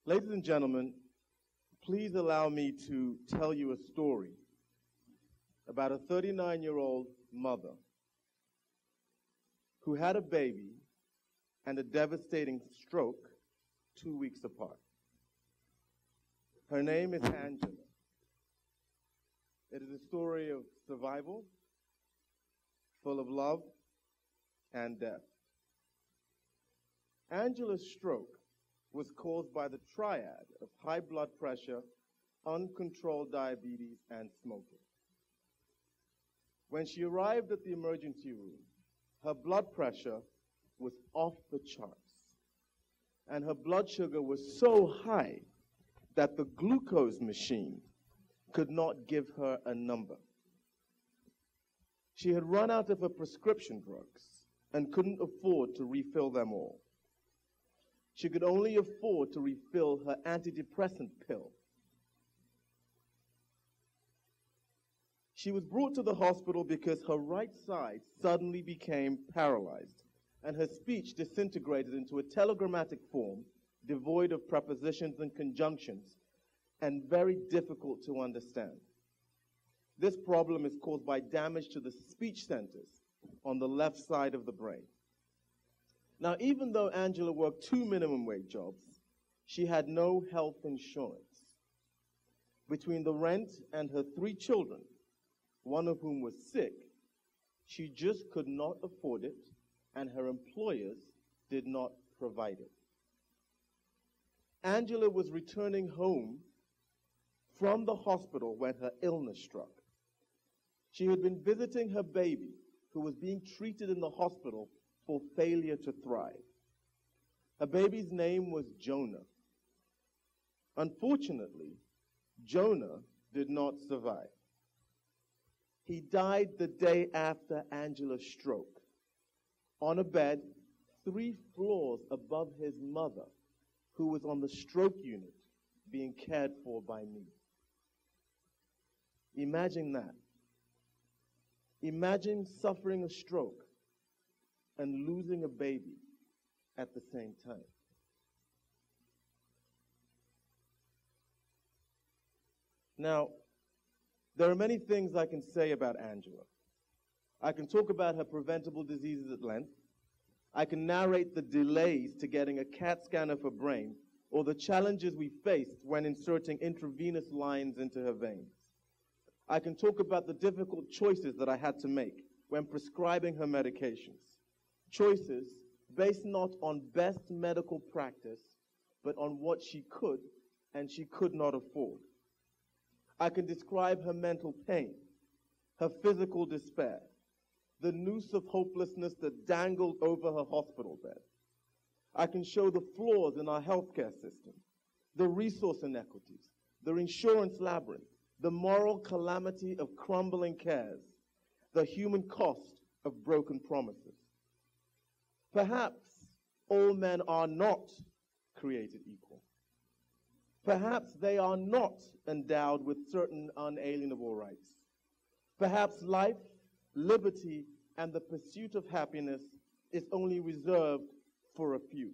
Ladies and gentlemen, please allow me to tell you a story about a 39-year-old mother who had a baby and a devastating stroke 2 weeks apart. Her name is Angela. It is a story of survival, full of love and death. Angela's stroke was caused by the triad of high blood pressure, uncontrolled diabetes, and smoking. When she arrived at the emergency room, her blood pressure was off the charts, and her blood sugar was so high that the glucose machine could not give her a number. She had run out of her prescription drugs and couldn't afford to refill them all. She could only afford to refill her antidepressant pill. She was brought to the hospital because her right side suddenly became paralyzed and her speech disintegrated into a telegrammatic form devoid of prepositions and conjunctions and very difficult to understand. This problem is caused by damage to the speech centers on the left side of the brain. Now, even though Angela worked 2 minimum wage jobs, she had no health insurance. Between the rent and her 3 children, one of whom was sick, she just could not afford it, and her employers did not provide it. Angela was returning home from the hospital when her illness struck. She had been visiting her baby, who was being treated in the hospital for failure to thrive. Her baby's name was Jonah. Unfortunately, Jonah did not survive. He died the day after Angela's stroke, on a bed 3 floors above his mother, who was on the stroke unit being cared for by me. Imagine that. Imagine suffering a stroke and losing a baby at the same time. Now, there are many things I can say about Angela. I can talk about her preventable diseases at length. I can narrate the delays to getting a CAT scan of her brain or the challenges we faced when inserting intravenous lines into her veins. I can talk about the difficult choices that I had to make when prescribing her medications. Choices based not on best medical practice, but on what she could and she could not afford. I can describe her mental pain, her physical despair, the noose of hopelessness that dangled over her hospital bed. I can show the flaws in our healthcare system, the resource inequities, the insurance labyrinth, the moral calamity of crumbling cares, the human cost of broken promises. Perhaps all men are not created equal. Perhaps they are not endowed with certain unalienable rights. Perhaps life, liberty, and the pursuit of happiness is only reserved for a few.